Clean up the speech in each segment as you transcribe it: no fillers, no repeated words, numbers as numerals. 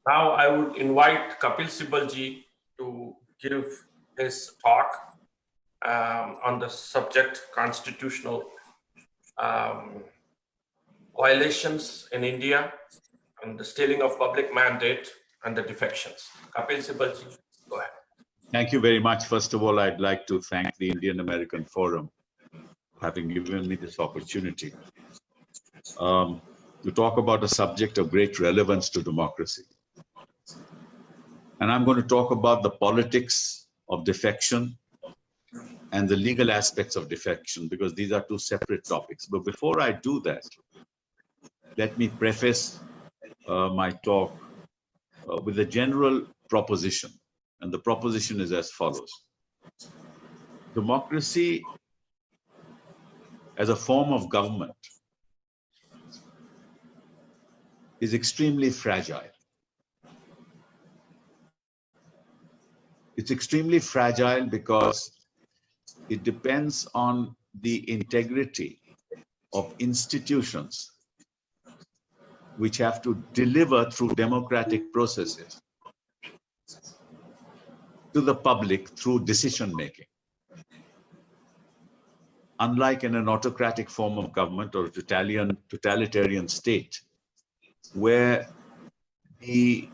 Now I would invite Kapil Sibalji to give his talk on the subject constitutional um, violations in India and the stealing of public mandate and the defections. Kapil Sibalji, go ahead. Thank you very much. First of all, I'd like to thank the Indian American Forum for having given me this opportunity to talk about a subject of great relevance to democracy. And I'm going to talk about the politics of defection and the legal aspects of defection, because these are two separate topics. But before I do that, let me preface my talk with a general proposition. And the proposition is as follows. Democracy as a form of government is extremely fragile. It's extremely fragile because it depends on the integrity of institutions which have to deliver through democratic processes to the public through decision making. Unlike in an autocratic form of government or a totalitarian state, where the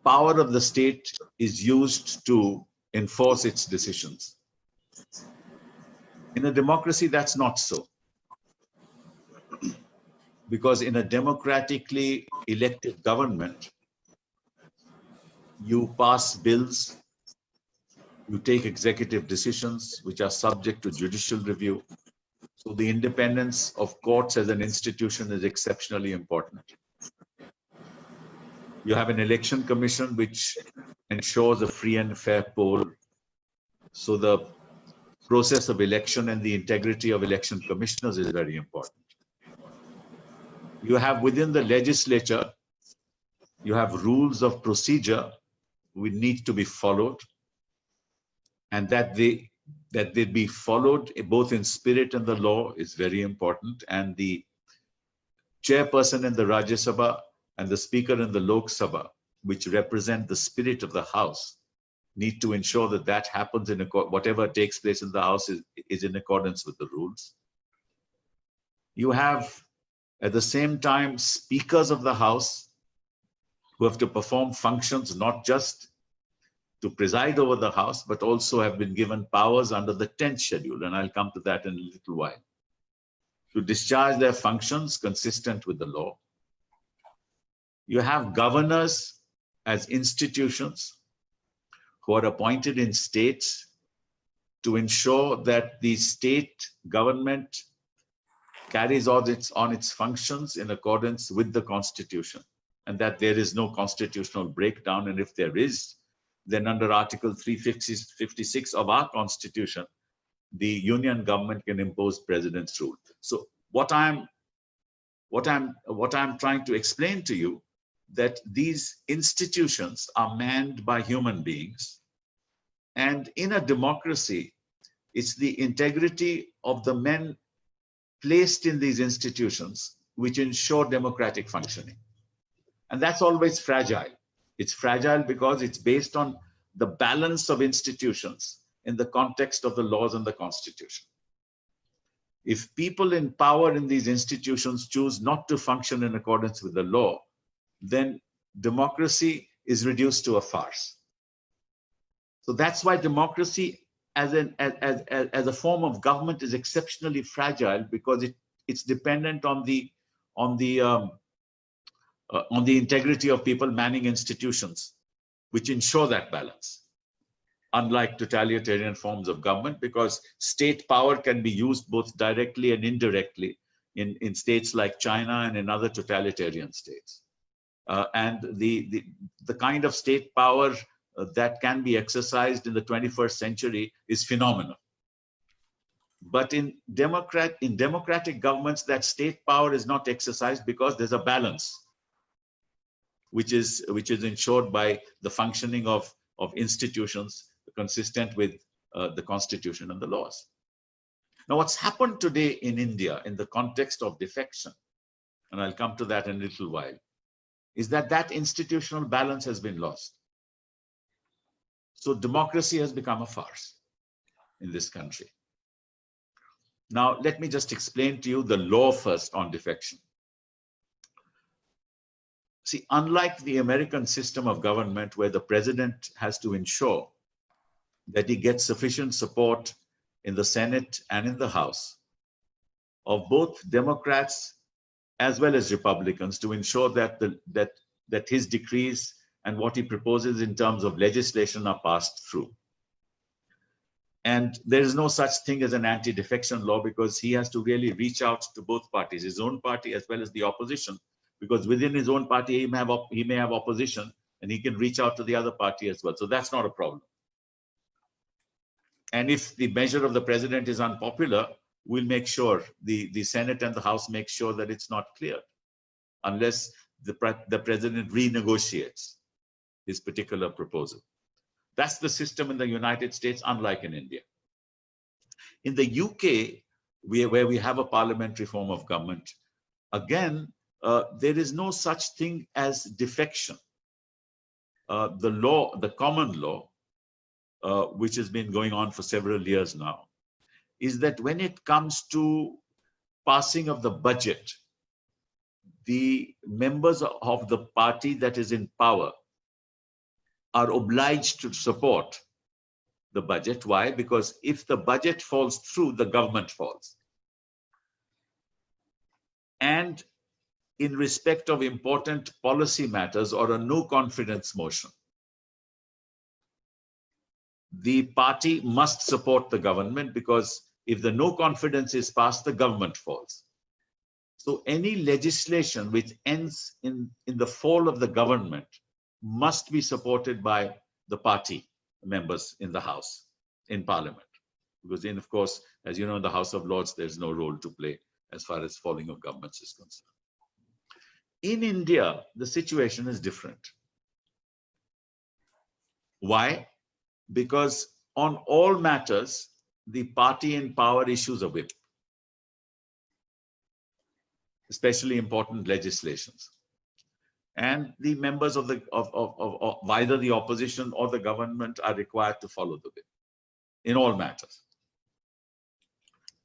power of the state is used to enforce its decisions. In a democracy, that's not so. Because in a democratically elected government, you pass bills, you take executive decisions which are subject to judicial review. So the independence of courts as an institution is exceptionally important. You have an election commission which ensures a free and fair poll. So the process of election and the integrity of election commissioners is very important. You have within the legislature, you have rules of procedure which need to be followed, and that they be followed both in spirit and the law is very important. And the chairperson in the Rajya Sabha and the speaker in the Lok Sabha, which represent the spirit of the house, need to ensure that that happens in whatever takes place in the house is in accordance with the rules. You have at the same time speakers of the house who have to perform functions not just to preside over the house, but also have been given powers under the 10th schedule, and I'll come to that in a little while, to discharge their functions consistent with the law. You have governors as institutions who are appointed in states to ensure that the state government carries on its functions in accordance with the Constitution, and that there is no constitutional breakdown. And if there is, then under Article 356 of our Constitution, the union government can impose president's rule. So what I'm trying to explain to you, that these institutions are manned by human beings, and in a democracy, it's the integrity of the men placed in these institutions which ensure democratic functioning. And that's always fragile. It's fragile because it's based on the balance of institutions in the context of the laws and the Constitution. If people in power in these institutions choose not to function in accordance with the law, then democracy is reduced to a farce. So that's why democracy as a form of government is exceptionally fragile, because it's dependent on the integrity of people manning institutions, which ensure that balance. Unlike totalitarian forms of government, because state power can be used both directly and indirectly in states like China and in other totalitarian states. And the kind of state power that can be exercised in the 21st century is phenomenal. But in democratic governments, that state power is not exercised because there's a balance, which is ensured by the functioning of institutions consistent with the Constitution and the laws. Now, what's happened today in India in the context of defection, and I'll come to that in a little while, is that that institutional balance has been lost. So democracy has become a farce in this country. Now, let me just explain to you the law first on defection. See, unlike the American system of government where the president has to ensure that he gets sufficient support in the Senate and in the House of both Democrats as well as Republicans to ensure that that his decrees and what he proposes in terms of legislation are passed through. And there is no such thing as an anti-defection law because he has to really reach out to both parties, his own party as well as the opposition, because within his own party, he may have opposition and he can reach out to the other party as well. So that's not a problem. And if the measure of the president is unpopular, we'll make sure the Senate and the House make sure that it's not cleared unless the president renegotiates his particular proposal. That's the system in the United States, unlike in India. In the UK, where we have a parliamentary form of government, again, there is no such thing as defection. The common law, which has been going on for several years now, is that when it comes to passing of the budget, the members of the party that is in power are obliged to support the budget. Why? Because if the budget falls through, the government falls. And in respect of important policy matters or a no confidence motion, the party must support the government, because if the no confidence is passed, the government falls. So any legislation which ends in the fall of the government must be supported by the party members in the House, in Parliament. Because then, of course, as you know, in the House of Lords, there's no role to play as far as falling of governments is concerned. In India, the situation is different. Why? Because on all matters, the party in power issues a whip, especially important legislations. And the members of either the opposition or the government are required to follow the whip in all matters.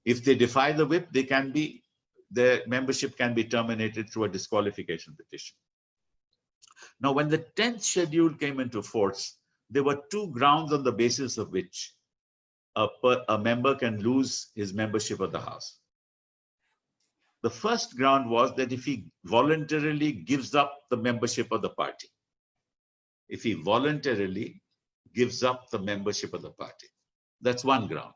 If they defy the whip, their membership can be terminated through a disqualification petition. Now, when the 10th schedule came into force, there were two grounds on the basis of which a member can lose his membership of the House. The first ground was that if he voluntarily gives up the membership of the party. If he voluntarily gives up the membership of the party. That's one ground.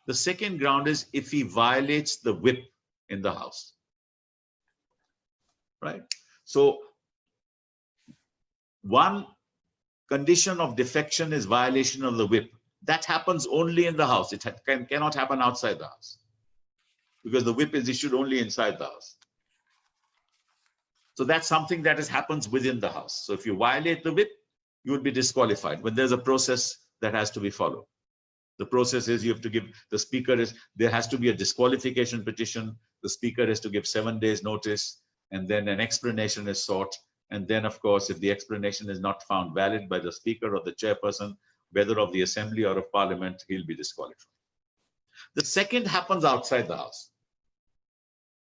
The second ground is if he violates the whip in the House. Right? So one condition of defection is violation of the whip. That happens only in the House. It cannot happen outside the House, because the whip is issued only inside the House. So that's something that happens within the House. So if you violate the whip, you will be disqualified. But there's a process that has to be followed. The process is you have to give the speaker there has to be a disqualification petition. The speaker has to give 7 days notice, and then an explanation is sought. And then, of course, if the explanation is not found valid by the speaker or the chairperson, whether of the assembly or of parliament, he'll be disqualified. The second happens outside the House.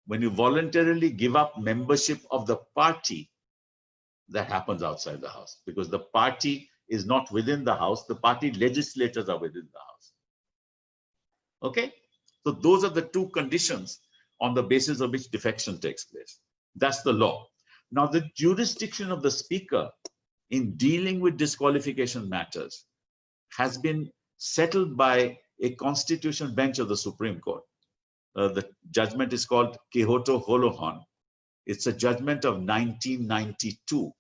When you voluntarily give up membership of the party, that happens outside the House, because the party is not within the House. The party legislators are within the House. Okay? So those are the two conditions on the basis of which defection takes place. That's the law. Now, the jurisdiction of the speaker in dealing with disqualification matters has been settled by a constitutional bench of the Supreme Court. The judgment is called Kehoto Holohan. It's a judgment of 1992,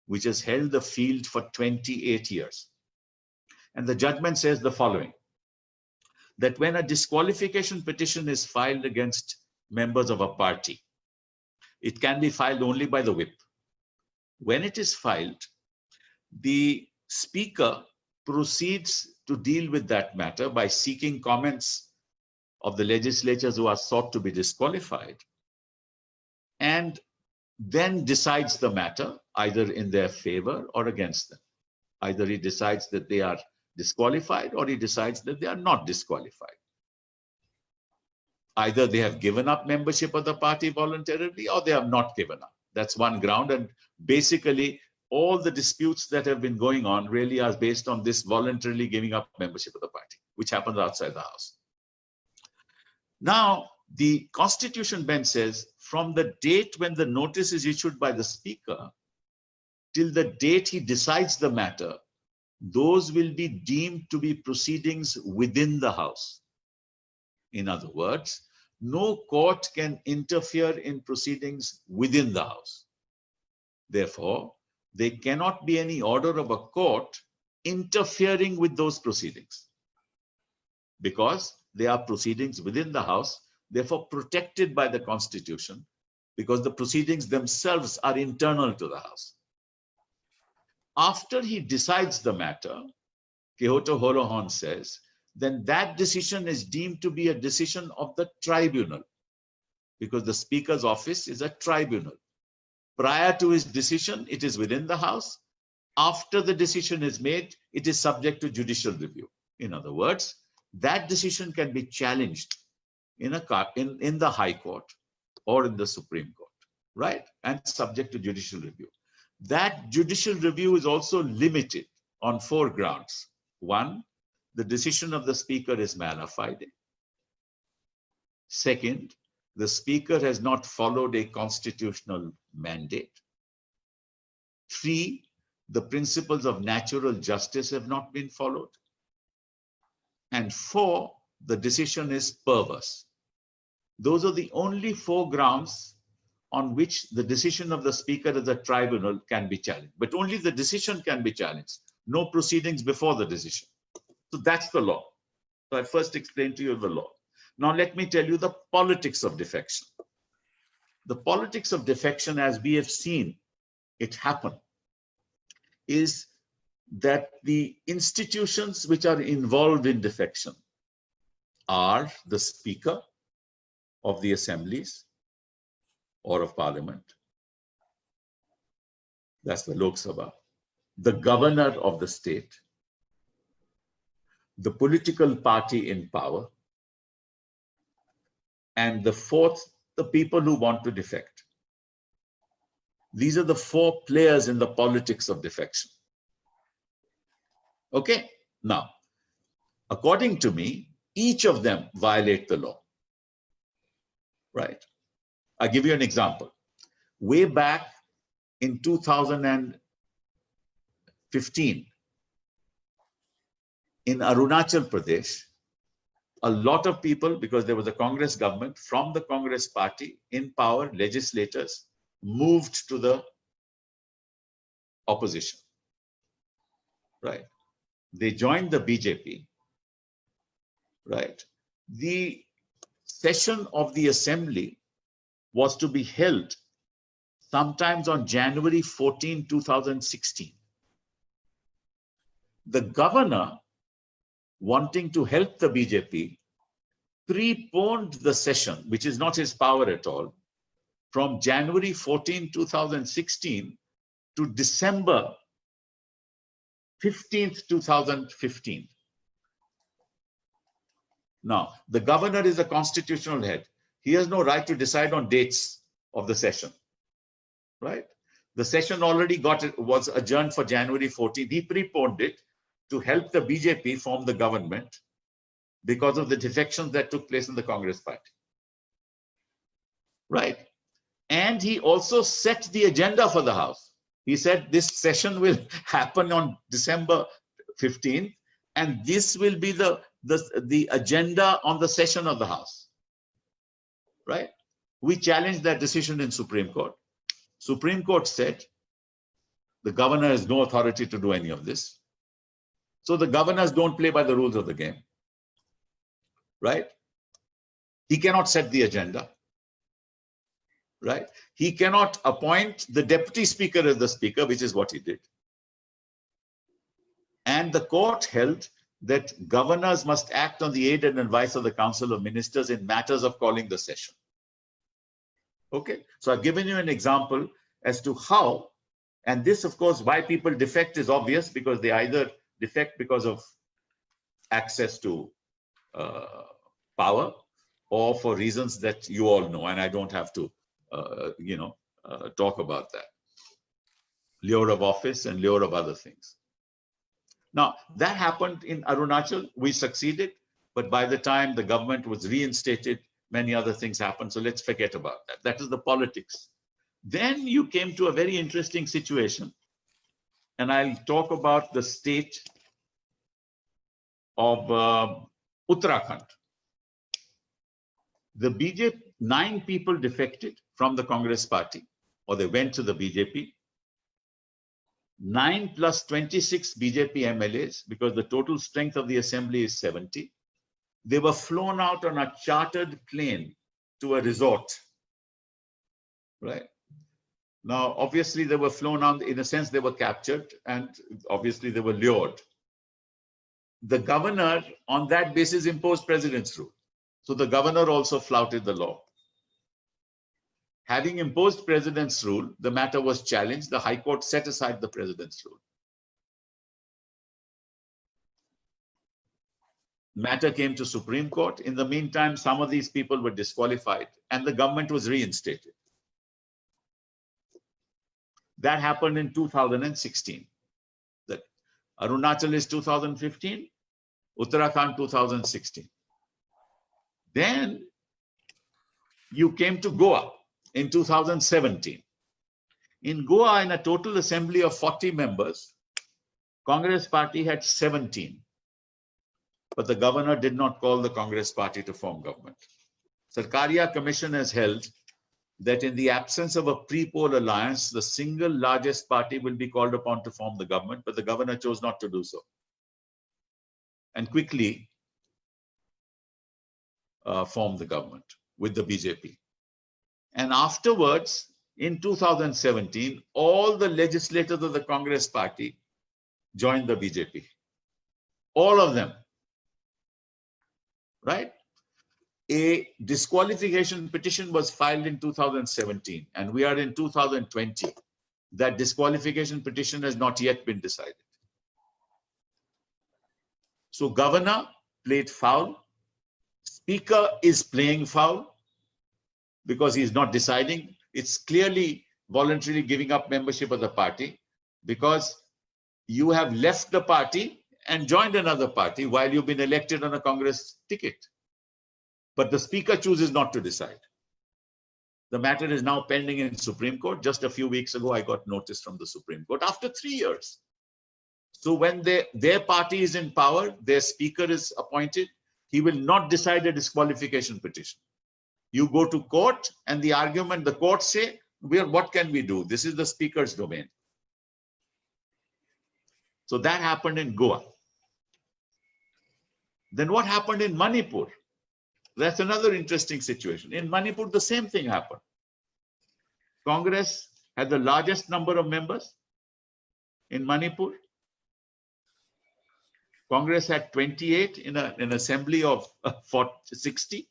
which has held the field for 28 years. And the judgment says the following, that when a disqualification petition is filed against members of a party, it can be filed only by the whip. When it is filed, the speaker proceeds to deal with that matter by seeking comments of the legislators who are sought to be disqualified. And then decides the matter either in their favor or against them. Either he decides that they are disqualified or he decides that they are not disqualified. Either they have given up membership of the party voluntarily or they have not given up. That's one ground. And basically, all the disputes that have been going on really are based on this voluntarily giving up membership of the party, which happens outside the House. Now, the Constitution bench says from the date when the notice is issued by the Speaker till the date he decides the matter, those will be deemed to be proceedings within the House. In other words, no court can interfere in proceedings within the House. Therefore, there cannot be any order of a court interfering with those proceedings because they are proceedings within the House, therefore protected by the Constitution, because the proceedings themselves are internal to the House. After he decides the matter, Quixote Holohan says, then that decision is deemed to be a decision of the tribunal, because the Speaker's office is a tribunal. Prior to his decision, it is within the House. After the decision is made, it is subject to judicial review. In other words, that decision can be challenged in the High Court or in the Supreme Court, right? And subject to judicial review. That judicial review is also limited on 4 grounds. 1, the decision of the Speaker is mala fide. 2nd, the Speaker has not followed a constitutional mandate. 3, the principles of natural justice have not been followed. And 4, the decision is perverse. Those are the only 4 grounds on which the decision of the Speaker as a tribunal can be challenged. But only the decision can be challenged, no proceedings before the decision. So that's the law. So I first explained to you the law. Now let me tell you the politics of defection. The politics of defection, as we have seen it happen, is that the institutions which are involved in defection are the Speaker of the assemblies or of Parliament. That's the Lok Sabha. The governor of the state, the political party in power, and the 4th, the people who want to defect. These are the 4 players in the politics of defection. Okay, now, according to me, each of them violate the law, right? I'll give you an example. Way back in 2015, in Arunachal Pradesh, a lot of people, because there was a Congress government, from the Congress party in power, legislators, moved to the opposition, right? They joined the BJP, right? The session of the assembly was to be held sometimes on January 14, 2016. The governor, wanting to help the BJP, preponed the session, which is not his power at all, from January 14, 2016 to December 15th, 2015. Now, the governor is a constitutional head. He has no right to decide on dates of the session, right? The session already was adjourned for January 14th. He preponed it to help the BJP form the government because of the defections that took place in the Congress party, right? And he also set the agenda for the House. He said this session will happen on December 15th, and this will be the agenda on the session of the House, right? We challenged that decision in Supreme Court. Supreme Court said the governor has no authority to do any of this. So the governors don't play by the rules of the game, right? He cannot set the agenda, right? He cannot appoint the deputy speaker as the speaker, which is what he did. And the court held that governors must act on the aid and advice of the Council of Ministers in matters of calling the session. Okay, so I've given you an example as to how, and this, of course, why people defect is obvious, because they either defect because of access to power, or for reasons that you all know, and I don't have to, talk about that. Lure of office and lure of other things. Now, that happened in Arunachal. We succeeded, but by the time the government was reinstated, many other things happened. So let's forget about that. That is the politics. Then you came to a very interesting situation, and I'll talk about the state of Uttarakhand. The BJP, 9 people defected from the Congress party, or they went to the BJP. 9 plus 26 BJP MLAs, because the total strength of the assembly is 70. They were flown out on a chartered plane to a resort, right? Now, obviously, they were flown out, in a sense, they were captured, and obviously they were lured. The governor, on that basis, imposed president's rule. So the governor also flouted the law. Having imposed president's rule, the matter was challenged. The High Court set aside the president's rule. Matter came to Supreme Court. In the meantime, some of these people were disqualified and the government was reinstated. That happened in 2016. That Arunachal is 2015, Uttarakhand 2016. Then you came to Goa in 2017. In Goa, in a total assembly of 40 members, Congress party had 17. But the governor did not call the Congress party to form government. Sarkaria Commission has held that in the absence of a pre-poll alliance, the single largest party will be called upon to form the government, but the governor chose not to do so. And quickly formed the government with the BJP. And afterwards, in 2017, all the legislators of the Congress party joined the BJP. All of them. Right? A disqualification petition was filed in 2017, and we are in 2020. That disqualification petition has not yet been decided. So governor played foul. Speaker is playing foul because he's not deciding. It's clearly voluntarily giving up membership of the party, because you have left the party and joined another party while you've been elected on a Congress ticket. But the speaker chooses not to decide. The matter is now pending in Supreme Court. Just a few weeks ago, I got notice from the Supreme Court after 3 years. So when their party is in power, their speaker is appointed, he will not decide a disqualification petition. You go to court and the argument, the court say, what can we do? This is the speaker's domain. So that happened in Goa. Then what happened in Manipur? That's another interesting situation. In Manipur, the same thing happened. Congress had the largest number of members in Manipur. Congress had 28 in an assembly of 60.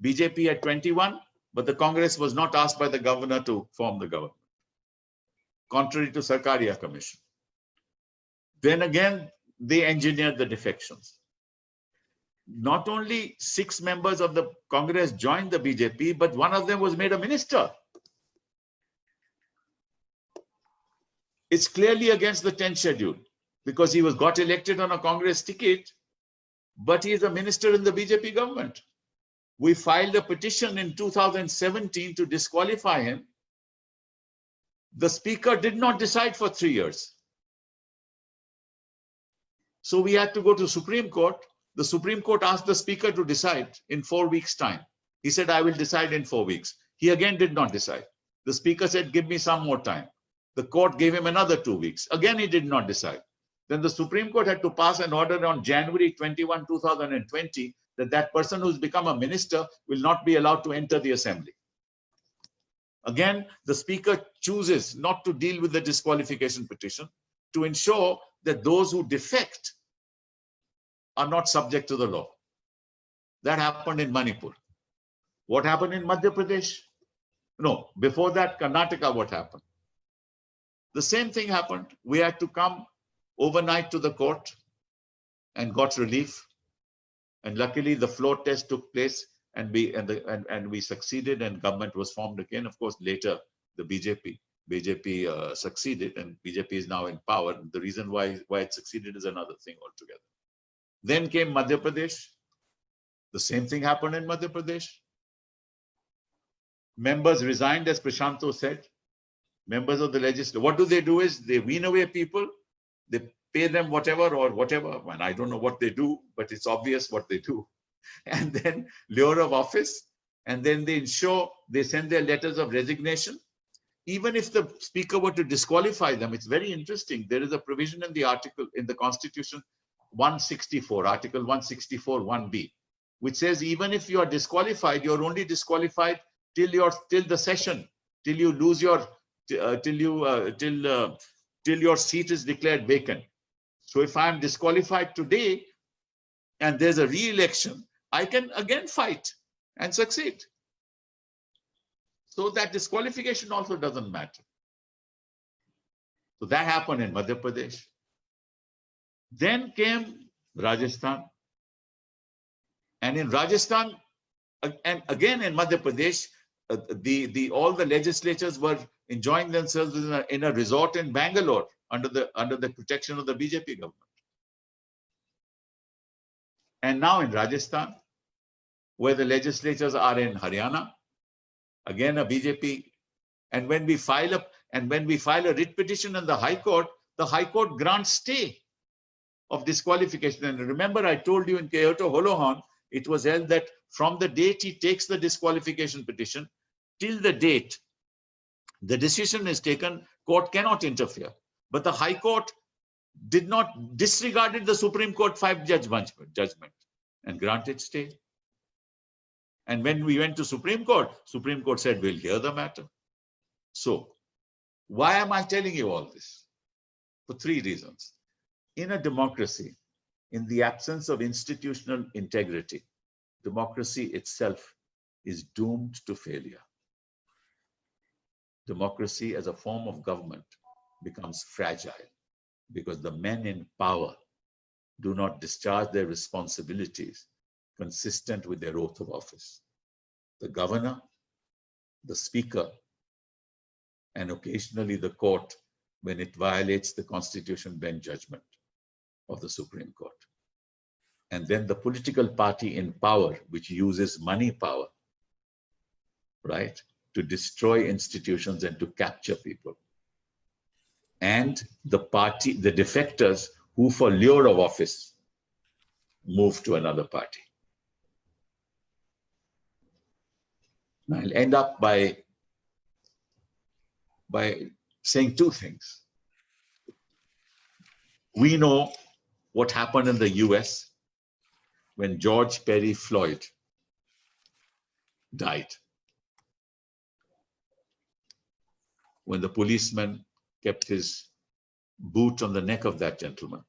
BJP had 21, but the Congress was not asked by the governor to form the government, contrary to Sarkaria Commission. Then again, they engineered the defections. Not only 6 members of the Congress joined the BJP, but one of them was made a minister. It's clearly against the 10th schedule, because he got elected on a Congress ticket, but he is a minister in the BJP government. We filed a petition in 2017 to disqualify him. The speaker did not decide for 3 years. So we had to go to Supreme Court. The Supreme Court asked the speaker to decide in 4 weeks' time. He said, I will decide in 4 weeks. He again did not decide. The speaker said, give me some more time. The court gave him another 2 weeks. Again, he did not decide. Then the Supreme Court had to pass an order on January 21, 2020, that person who's become a minister will not be allowed to enter the assembly. Again, the speaker chooses not to deal with the disqualification petition to ensure that those who defect are not subject to the law. That happened in Manipur. What happened in Madhya Pradesh? No, before that, Karnataka, what happened? The same thing happened. We had to come overnight to the court and got relief. And luckily, the floor test took place, and we succeeded, and government was formed again. Of course, later the BJP succeeded, and BJP is now in power. The reason why it succeeded is another thing altogether. Then came Madhya Pradesh. The same thing happened in Madhya Pradesh. Members resigned, as Prashanto said. Members of the legislature. What do is they wean away people. They pay them whatever or whatever. And I don't know what they do, but it's obvious what they do. And then lure of office. And then they send their letters of resignation. Even if the speaker were to disqualify them, it's very interesting. There is a provision in the article in the Constitution 164, Article 164, 1B, which says even if you are disqualified, you're only disqualified till the session, till you lose your till your seat is declared vacant. So if I'm disqualified today and there's a re-election, I can again fight and succeed. So that disqualification also doesn't matter. So that happened in Madhya Pradesh. Then came Rajasthan. And in Rajasthan, and again in Madhya Pradesh, all the legislatures were enjoying themselves in a resort in Bangalore under the protection of the BJP government. And now in Rajasthan, where the legislatures are in Haryana, again a BJP. And when we file a writ petition in the High Court grants stay of disqualification. And remember, I told you in Kyoto Holohan, it was held that from the date he takes the disqualification petition till the date the decision is taken, court cannot interfere. But the High Court disregarded the Supreme Court 5-judge judgment and granted stay. And when we went to Supreme Court said, we'll hear the matter. So why am I telling you all this? For 3 reasons. In a democracy, in the absence of institutional integrity, democracy itself is doomed to failure. Democracy as a form of government becomes fragile because the men in power do not discharge their responsibilities consistent with their oath of office. The governor, the speaker, and occasionally the court when it violates the Constitution bench judgment of the Supreme Court. And then the political party in power, which uses money power, right, to destroy institutions and to capture people. And the defectors who for lure of office move to another party. Now, I'll end up by saying 2 things. We know what happened in the US when George Perry Floyd died. When the policeman kept his boot on the neck of that gentleman.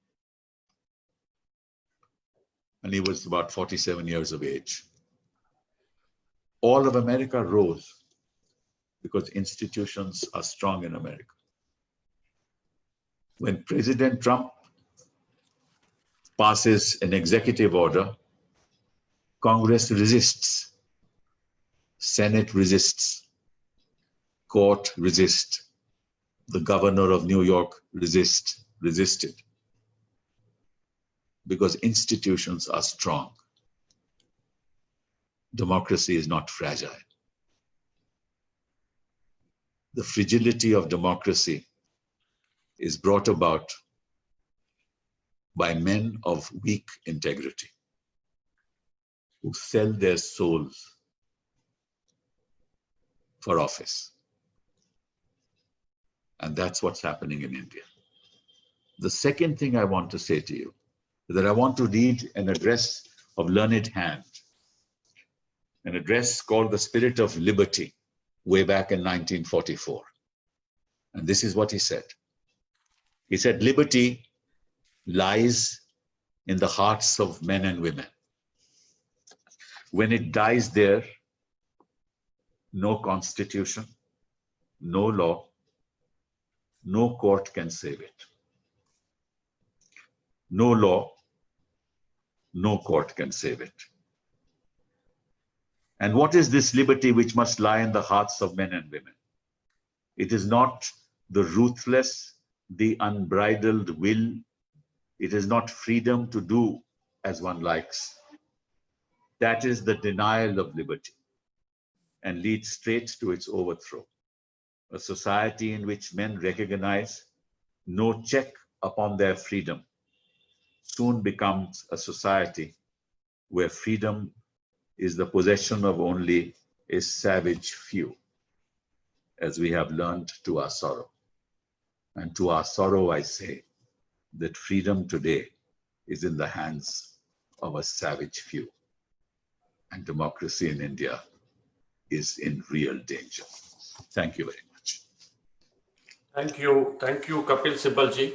And he was about 47 years of age. All of America rose because institutions are strong in America. When President Trump passes an executive order, Congress resists, Senate resists, court resists, the governor of New York resisted, because institutions are strong. Democracy is not fragile. The fragility of democracy is brought about by men of weak integrity who sell their souls for office. And that's what's happening in India. The second thing I want to say to you is that I want to read an address of Learned Hand, an address called The Spirit of Liberty, way back in 1944. And this is what he said. He said, liberty lies in the hearts of men and women. When it dies there, no constitution, no law, no court can save it. No law, no court can save it. And what is this liberty which must lie in the hearts of men and women? It is not the ruthless, the unbridled will. It is not freedom to do as one likes. That is the denial of liberty and leads straight to its overthrow. A society in which men recognize no check upon their freedom soon becomes a society where freedom is the possession of only a savage few, as we have learned to our sorrow. And to our sorrow, I say that freedom today is in the hands of a savage few. And democracy in India is in real danger. Thank you very much. Thank you, Kapil Sibal ji.